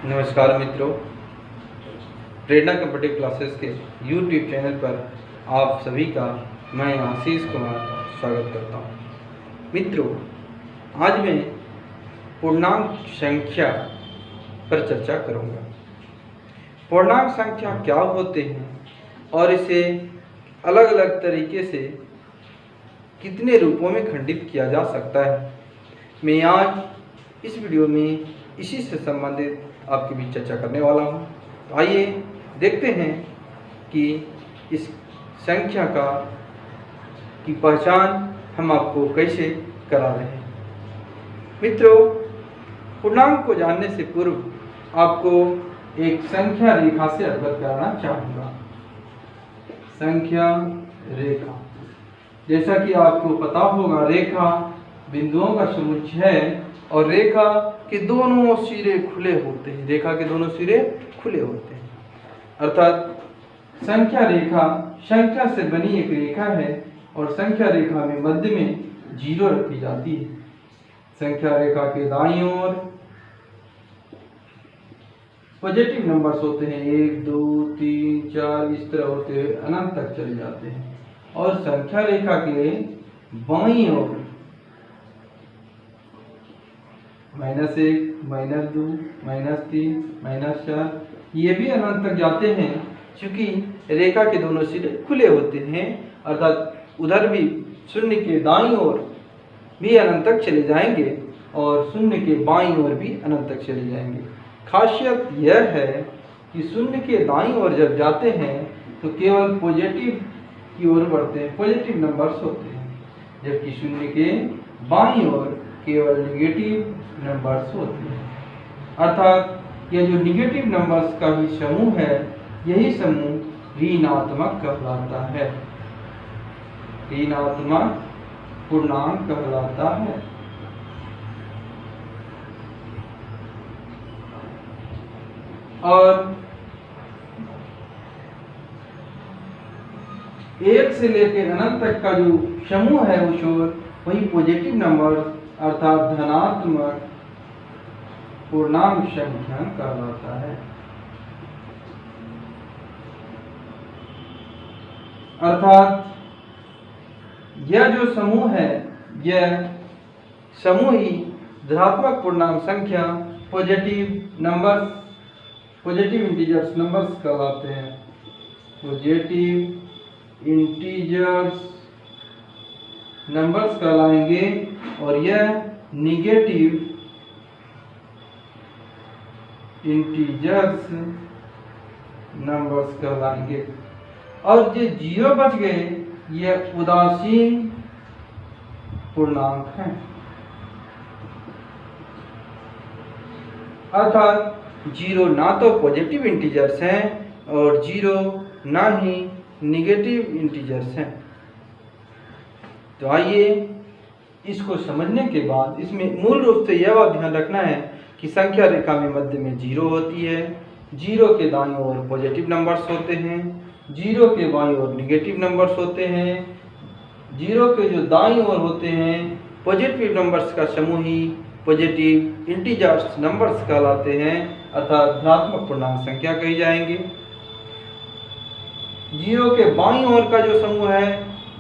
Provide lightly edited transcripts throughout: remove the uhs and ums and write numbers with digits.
नमस्कार मित्रों, प्रेरणा computer classes के YouTube चैनल पर आप सभी का मैं आशीष कुमार स्वागत करता हूं। मित्रों, आज मैं पूर्णांक संख्या पर चर्चा करूंगा। पूर्णांक संख्या क्या होते हैं और इसे अलग अलग तरीके से कितने रूपों में खंडित किया जा सकता है। मैं आज इस वीडियो में इसी से संबंधित आपके बीच चर्चा करने वाला हूं। तो आइए देखते हैं कि इस संख्या की पहचान हम आपको कैसे करा रहे हैं। मित्रों, पूर्णांक को जानने से पूर्व आपको एक संख्या रेखा से अवगत कराना चाहूँगा। संख्या रेखा, जैसा कि आपको पता होगा, रेखा बिंदुओं का समुच्चय है और रेखा के दोनों सिरे खुले होते हैं। रेखा के दोनों सिरे खुले होते हैं, अर्थात संख्या रेखा संख्या से बनी एक रेखा है और संख्या रेखा में मध्य में 0 रखी जाती है। संख्या रेखा के दाईं ओर पॉजिटिव नंबर्स होते हैं, 1 2 3 4 इस तरह होते हुए अनंत तक चले जाते हैं। और संख्या रेखा के बाईं ओर -1 -2 -3 -4 ये भी अनंत तक जाते हैं, क्योंकि रेखा के दोनों सिरे खुले होते हैं, अर्थात उधर भी शून्य के दाईं ओर भी अनंत तक चले जाएंगे और शून्य के बाईं ओर भी अनंत तक चले जाएंगे। खासियत यह है कि शून्य के दाईं ओर जब जाते हैं तो केवल पॉजिटिव की ओर बढ़ते हैं, पॉजिटिव नंबर्स होते हैं, जबकि शून्य के बाईं ओर केवल निगेटिव नंबर्स होते हैं। अर्थात यह जो निगेटिव नंबर्स का ही समूह है, यही समूह ऋणात्मक कहलाता है, ऋणात्मक पूर्णांक कहलाता है। और 1 से लेकर अनंत तक का जो समूह है उस ओर, वही पॉजिटिव नंबर अर्थात धनात्मक पूर्णांक संख्या कहलाता है। अर्थात यह जो समूह है, यह समूह ही धनात्मक पूर्णांक संख्या positive numbers, positive integers numbers कहलाते हैं। पॉजिटिव इंटीजर्स नंबर्स कहलाएंगे और यह निगेटिव इंटीजर्स नंबर्स कहलाएंगे। और जो 0 बच गए, यह उदासीन पूर्णांक हैं। अर्थात 0 ना तो पॉजिटिव इंटीजर्स हैं और 0 ना ही निगेटिव इंटीजर्स हैं। तो आइए इसको समझने के बाद इसमें मूल रूप से यह बात ध्यान रखना है कि संख्या रेखा में मध्य में 0 होती है, 0 के दाईं ओर पॉजिटिव नंबर्स होते हैं, 0 के बाईं ओर निगेटिव नंबर्स होते हैं। 0 के जो दाईं ओर होते हैं पॉजिटिव नंबर्स का समूह ही पॉजिटिव इंटीजर्स नंबर्स कहलाते हैं, अर्थात धनात्मक पूर्णांक संख्या कही जाएंगे। 0 के बाईं ओर का जो समूह है,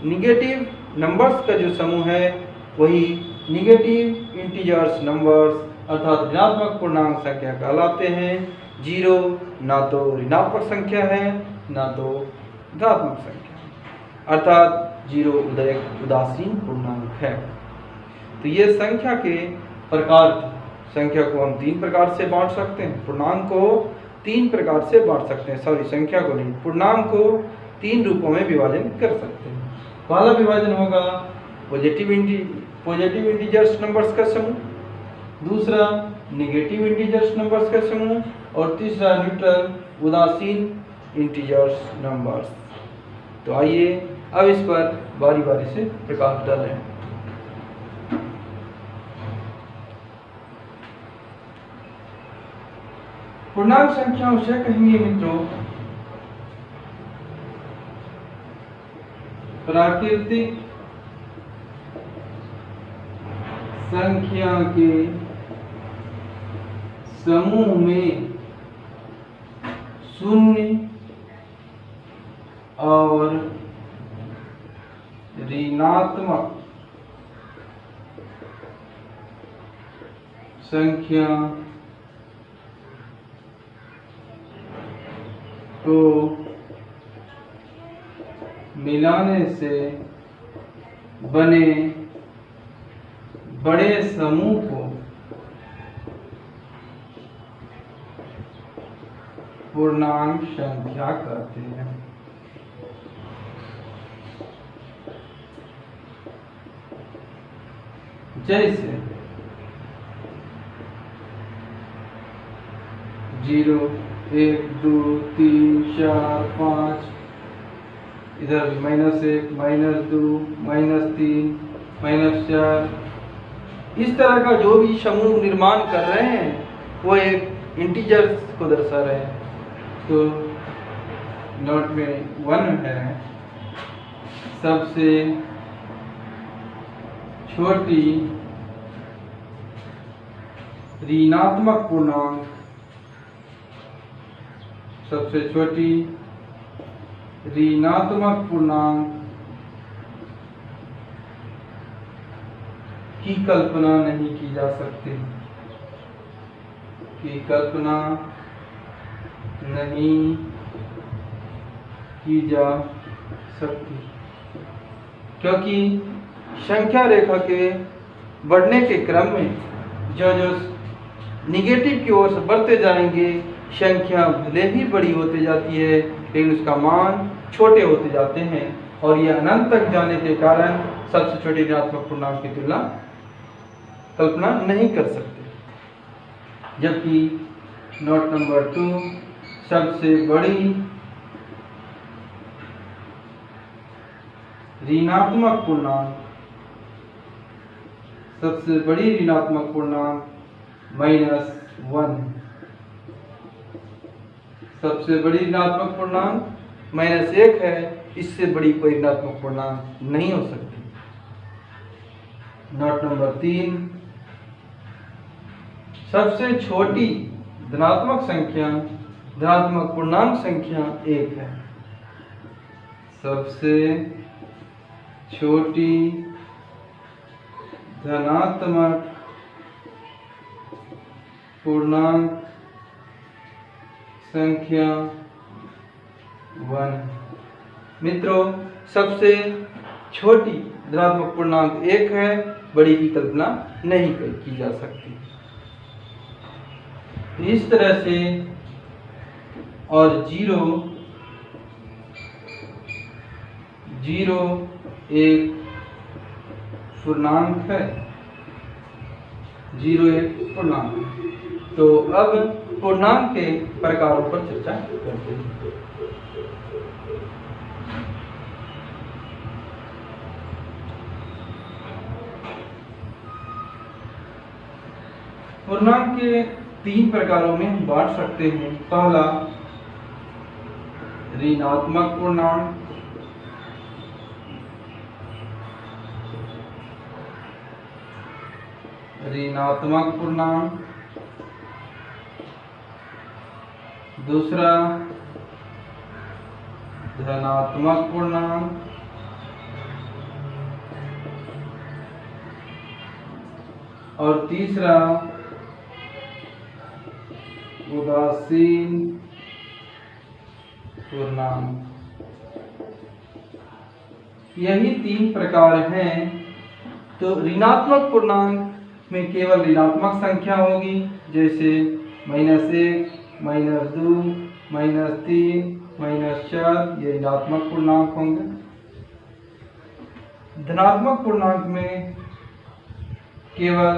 निगेटिव नंबर्स का जो समूह है, वही निगेटिव इंटीजर्स नंबर्स अर्थात ऋणात्मक पूर्णांक संख्या कहलाते हैं। 0 ना तो ऋणात्मक संख्या है ना तो धनात्मक संख्या, अर्थात 0 उदासीन पूर्णांक है। तो ये संख्या के प्रकार, संख्या को हम 3 प्रकार से बांट सकते हैं, पूर्णांक को 3 प्रकार से बांट सकते हैं, सॉरी संख्या को नहीं, पूर्णांक को 3 रूपों में विभाजन कर सकते हैं। पहला विभाजन होगा पॉजिटिव इंटीजर्स नंबर्स का समूह, दूसरा निगेटिव इंटीजर्स नंबर्स का समूह और तीसरा न्यूट्रल उदासीन इंटीजर्स नंबर्स। तो आइए अब इस पर बारी बारी से प्रकाश डालें। पूर्णांक संख्याओं से कहेंगे मित्रों प्राकृतिक संख्या के समूह में शून्य और ऋणात्मक संख्या को मिलाने से बने बड़े समूह को पूर्णांक संख्या कहते हैं। जैसे 0, 1, 2, 3, 4, 5, इधर -1, -2, -3, -4, इस तरह का जो भी समूह निर्माण कर रहे हैं वो एक इंटीजर्स को दर्शा रहे हैं। तो नोट में 1 है सबसे छोटी ऋणात्मक पूर्णांक, सबसे छोटी ऋणात्मक पूर्णांक की कल्पना नहीं की जा सकती, की कल्पना नहीं की जा सकती, क्योंकि संख्या रेखा के बढ़ने के क्रम में जो निगेटिव की ओर से बढ़ते जाएंगे, संख्या भले ही बड़ी होती जाती है लेकिन उसका मान छोटे होते जाते हैं और यह अनंत तक जाने के कारण सबसे छोटे ऋणात्मक पूर्णांक की तुलना कल्पना नहीं कर सकते। जबकि नोट नंबर 2 सबसे बड़ी ऋणात्मक पूर्णांक, सबसे बड़ी ऋणात्मक पूर्णांक -1, सबसे बड़ी ऋणात्मक पूर्णांक -1 है, इससे बड़ी कोई ऋणात्मक पूर्णांक नहीं हो सकती। नोट नंबर 3 सबसे छोटी धनात्मक संख्या, धनात्मक पूर्णांक संख्या 1 है, सबसे छोटी धनात्मक पूर्णांक संख्या 1। मित्रों, सबसे छोटी धनात्मक पूर्णांक 1 है, बड़ी की कल्पना नहीं की जा सकती। इस तरह से और 0 एक पूर्णांक है, 0 एक पूर्णांक है। तो अब पूर्णांक के प्रकारों पर चर्चा करते हैं। पूर्णांक के 3 प्रकारों में हम बांट सकते हैं। पहला ऋणात्मक पूर्णांक, ऋणात्मक पूर्णांक, दूसरा धनात्मक पूर्णांक, और तीसरा उदासीन पूर्णांक। यही 3 प्रकार हैं। तो ऋणात्मक पूर्णांक में केवल ऋणात्मक संख्या होगी, जैसे -1, -2, -3, -4, ये ऋणात्मक पूर्णांक होंगे। धनात्मक पूर्णांक में केवल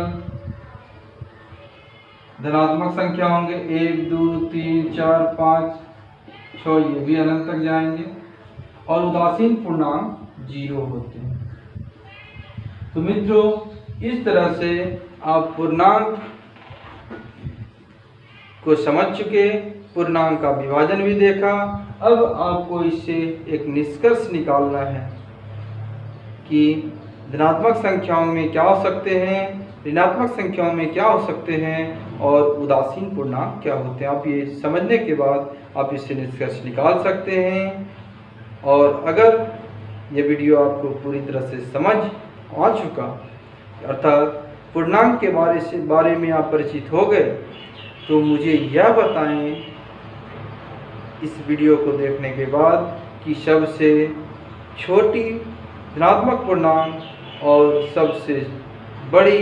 धनात्मक संख्या होंगे, 1, 2, 3, 4, 5, 6, ये भी अनंत तक जाएंगे। और उदासीन पूर्णांक 0 होते हैं। तो मित्रों, इस तरह से आप पूर्णांक को समझ चुके, पूर्णांक का विभाजन भी देखा। अब आपको इससे एक निष्कर्ष निकालना है कि धनात्मक संख्याओं में क्या हो सकते हैं ऋणात्मक संख्याओं में क्या हो सकते हैं और उदासीन पूर्णांक क्या होते हैं। आप ये समझने के बाद आप इससे निष्कर्ष निकाल सकते हैं। और अगर यह वीडियो आपको पूरी तरह से समझ आ चुका, अर्थात पूर्णांक के बारे में आप परिचित हो गए, तो मुझे यह बताएं इस वीडियो को देखने के बाद कि सबसे छोटी धनात्मक पूर्णांक और सबसे बड़ी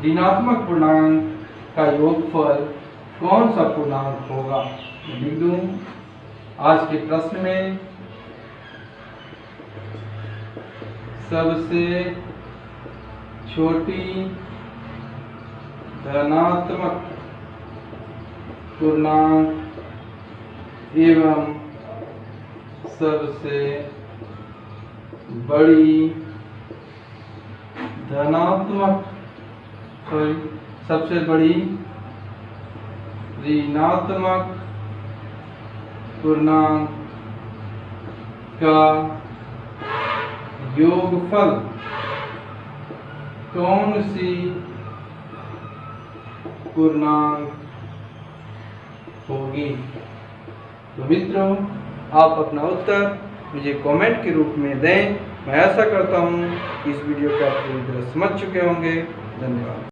ऋणात्मक पूर्णांक का योगफल कौन सा पूर्णांक होगा। लिख दूं आज के प्रश्न में सबसे छोटी धनात्मक पूर्णांक एवं सबसे बड़ी सबसे बड़ी ऋणात्मक पूर्णांक का योगफल कौन सी पूर्णांक होगी। तो मित्रों, आप अपना उत्तर मुझे कमेंट के रूप में दें। मैं आशा करता हूँ कि इस वीडियो को आप पूरी तरह समझ चुके होंगे। धन्यवाद।